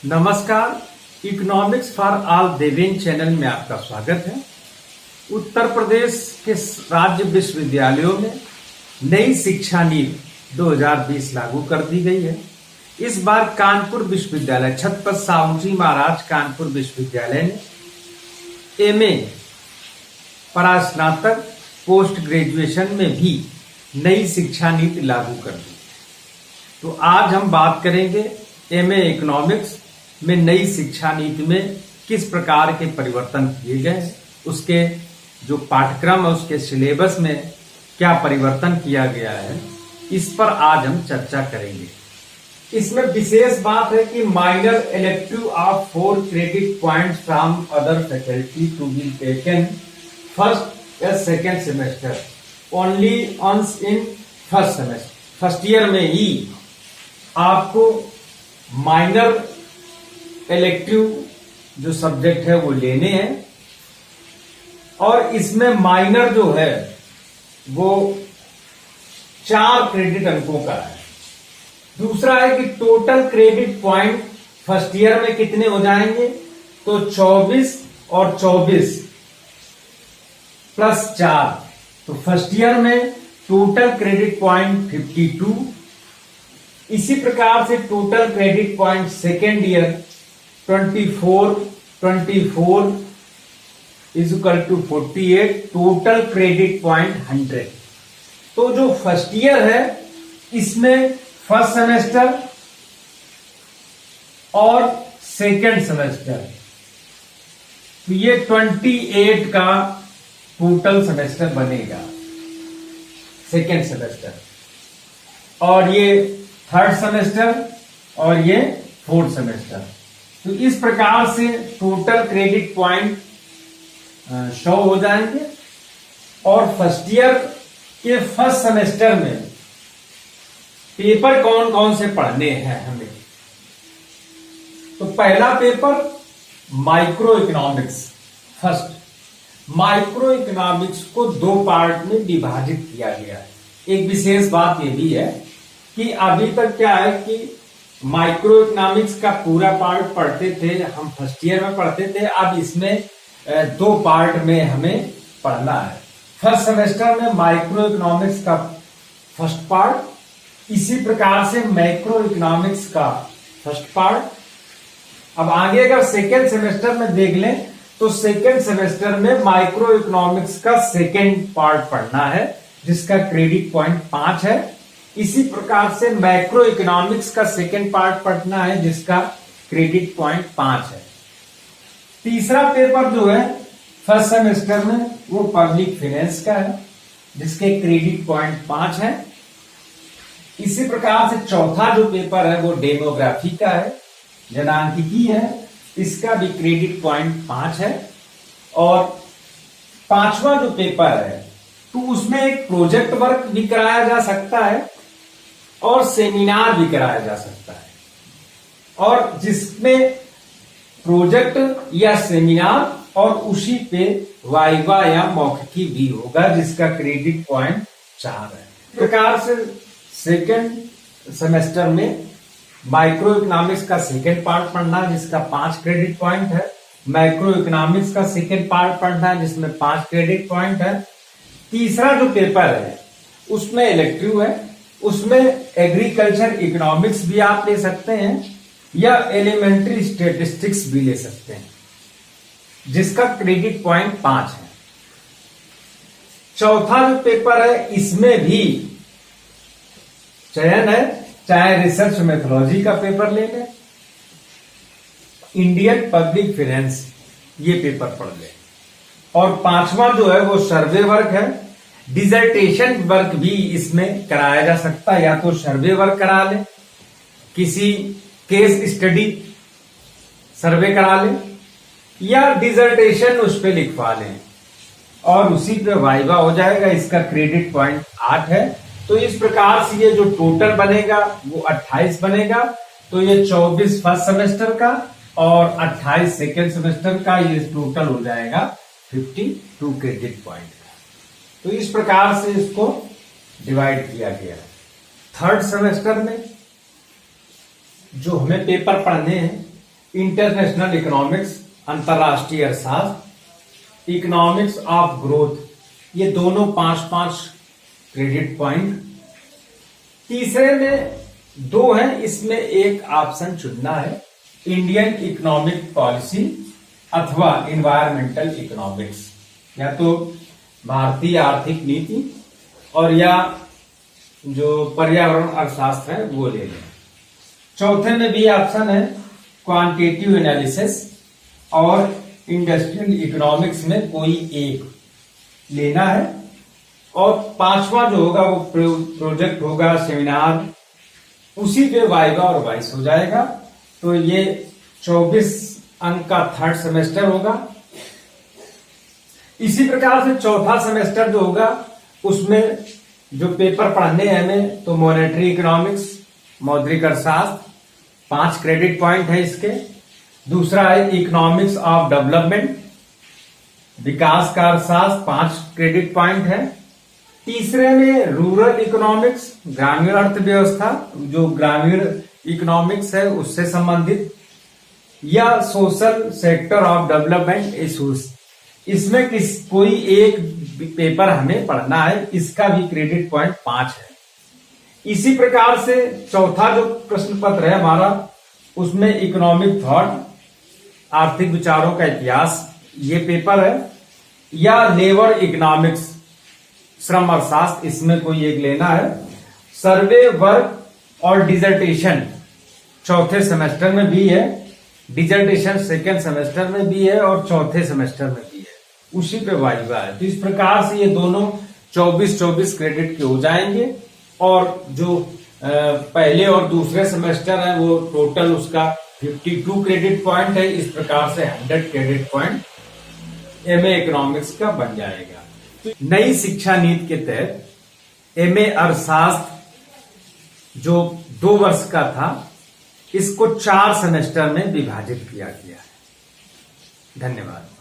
नमस्कार, economics for all Deven channel में आपका स्वागत है। उत्तर प्रदेश के राज्य विश्वविद्यालयों में नई शिक्षा नीति 2020 लागू कर दी गई है। इस बार कानपुर विश्वविद्यालय छत्रपति साहू जी महाराज कानपुर विश्वविद्यालय ने एमए परास्नातक पोस्ट ग्रेजुएशन में भी नई शिक्षा नीति लागू कर दी। तो आज हम बात करेंगे एमए इकोनॉमिक्स में नई शिक्षा नीति में किस प्रकार के परिवर्तन किए गए हैं, उसके जो पाठ्यक्रम है उसके सिलेबस में क्या परिवर्तन किया गया है, इस पर आज हम चर्चा करेंगे। इसमें विशेष बात है कि minor elective of 4 credit points from other faculty to be taken first या second semester only once in first semester. First year में ही आपको माइनर इलेक्टिव जो सब्जेक्ट है वो लेने हैं और इसमें माइनर जो है वो 4 क्रेडिट अंकों का है। दूसरा है कि total credit point first year में कितने हो जाएंगे, तो 24 और 24 प्लस 4, तो फर्स्ट ईयर में टोटल क्रेडिट पॉइंट 52। इसी प्रकार से total credit point second year 24 is equal to 48, total credit point 100। तो जो फर्स्ट ईयर है इसमें फर्स्ट सेमेस्टर और सेकेंड सेमेस्टर, तो ये 28 का टोटल सेमेस्टर बनेगा सेकेंड सेमेस्टर, और ये थर्ड सेमेस्टर और ये फोर्थ सेमेस्टर। तो इस प्रकार से टोटल क्रेडिट पॉइंट शो हो जाएंगे। और फर्स्ट ईयर के फर्स्ट सेमेस्टर में पेपर कौन कौन से पढ़ने हैं हमें, तो पहला paper micro economics. First micro economics को 2 पार्ट में विभाजित किया गया है। एक विशेष बात यह भी है कि अभी तक क्या है कि माइक्रो इकोनॉमिक्स का पूरा पार्ट पढ़ते थे हम, फर्स्ट ईयर में पढ़ते थे। अब इसमें 2 पार्ट में हमें पढ़ना है। फर्स्ट सेमेस्टर में माइक्रो इकोनॉमिक्स का फर्स्ट पार्ट, इसी प्रकार से मैक्रो इकोनॉमिक्स का फर्स्ट पार्ट। अब आगे अगर सेकेंड सेमेस्टर में देख लें तो सेकेंड सेमेस्टर में माइक्रो इकोनॉमिक्स का सेकेंड पार्ट पढ़ना है जिसका क्रेडिट पॉइंट 5 है। इसी प्रकार से मैक्रो इकोनॉमिक्स का सेकेंड पार्ट पढ़ना है जिसका क्रेडिट पॉइंट 5 है। तीसरा पेपर जो है फर्स्ट सेमेस्टर में वो पब्लिक फाइनेंस का है जिसके क्रेडिट पॉइंट 5 है। इसी प्रकार से चौथा जो पेपर है वो डेमोग्राफी का है, जनांकिकी है, इसका भी क्रेडिट पॉइंट 5 है। और पांचवा जो पेपर है तो उसमें एक प्रोजेक्ट वर्क भी कराया जा सकता है और सेमिनार भी कराया जा सकता है, और जिसमें प्रोजेक्ट या सेमिनार और उसी पे वाइवा या मौखिकी भी होगा जिसका क्रेडिट पॉइंट 4 है। इस प्रकार से सेकेंड सेमेस्टर में माइक्रो इकोनॉमिक्स का सेकेंड पार्ट पढ़ना है जिसका 5 क्रेडिट पॉइंट है, मैक्रो इकोनॉमिक्स का सेकेंड पार्ट पढ़ना है जिसमें 5 क्रेडिट पॉइंट है। तीसरा जो पेपर है उसमें इलेक्टिव है, उसमें एग्रीकल्चर इकोनॉमिक्स भी आप ले सकते हैं या एलिमेंट्री स्टैटिस्टिक्स भी ले सकते हैं जिसका क्रेडिट पॉइंट 5 है। चौथा जो पेपर है इसमें भी चयन है, चाहे रिसर्च मेथोलॉजी का पेपर ले लें, इंडियन पब्लिक फाइनेंस ये पेपर पढ़ लें। और पांचवा जो है वो सर्वे वर्क है, डिसर्टेशन वर्क भी इसमें कराया जा सकता है, या तो सर्वे वर्क करा ले, किसी केस स्टडी सर्वे करा ले, या डिसर्टेशन उस पर लिखवा लें और उसी पे वाइवा हो जाएगा। इसका क्रेडिट पॉइंट 8 है। तो इस प्रकार से ये जो टोटल बनेगा वो 28 बनेगा। तो ये 24 फर्स्ट सेमेस्टर का और 28 सेकेंड सेमेस्टर का, ये टोटल हो जाएगा 52 क्रेडिट पॉइंट का। तो इस प्रकार से इसको डिवाइड किया गया है। थर्ड सेमेस्टर में जो हमें पेपर पढ़ने हैं इंटरनेशनल इकोनॉमिक्स, अंतरराष्ट्रीय अर्थशास्त्र, इकोनॉमिक्स ऑफ ग्रोथ, ये दोनों 5-5 क्रेडिट पॉइंट। तीसरे में 2 हैं, इसमें एक ऑप्शन चुनना है, इंडियन इकोनॉमिक पॉलिसी अथवा एनवायरमेंटल इकोनॉमिक्स, या तो भारतीय आर्थिक नीति और या जो पर्यावरण अर्थशास्त्र है वो ले लें। चौथे में भी ऑप्शन है क्वांटिटेटिव एनालिसिस और इंडस्ट्रियल इकोनॉमिक्स में कोई एक लेना है। और 5वां जो होगा वो प्रोजेक्ट होगा, सेमिनार, उसी पे वाइवा और वाइस हो जाएगा। तो ये 24 अंक का 3rd सेमेस्टर होगा। इसी प्रकार से 4था सेमेस्टर जो होगा उसमें जो पेपर पढ़ने हैं हमें, तो मॉनेटरी इकोनॉमिक्स, मौद्रिक अर्थशास्त्र, 5 क्रेडिट पॉइंट है इसके। दूसरा है इकोनॉमिक्स ऑफ डेवलपमेंट, विकास का अर्थशास्त्र, 5 क्रेडिट पॉइंट है। तीसरे में रूरल इकोनॉमिक्स, ग्रामीण अर्थव्यवस्था, जो ग्रामीण इकोनॉमिक्स है उससे संबंधित, या social sector of development issues, इसमें कोई एक पेपर हमें पढ़ना है, इसका भी क्रेडिट पॉइंट 5 है। इसी प्रकार से चौथा जो प्रश्न पत्र है हमारा, उसमें इकोनॉमिक थॉट, आर्थिक विचारों का इतिहास, ये पेपर है, या लेबर इकोनॉमिक्स, श्रम अर्थशास्त्र, इसमें कोई एक लेना है। सर्वे वर्क और डिजर्टेशन 4थे सेमेस्टर में भी है, डिजर्टेशन 2nd सेमेस्टर में भी है और 4थे सेमेस्टर में भी है, उसी पे वाइवा है। तो इस प्रकार से ये दोनों 24-24 क्रेडिट के हो जाएंगे। और जो पहले और दूसरे सेमेस्टर है वो टोटल उसका 52 क्रेडिट पॉइंट है। इस प्रकार से 100 क्रेडिट पॉइंट एमए इकोनॉमिक्स का बन जाएगा। तो नई शिक्षा नीति के तहत एमए अर्थशास्त्र जो 2 वर्ष का था, इसको 4 सेमेस्टर में विभाजित किया गया है। धन्यवाद।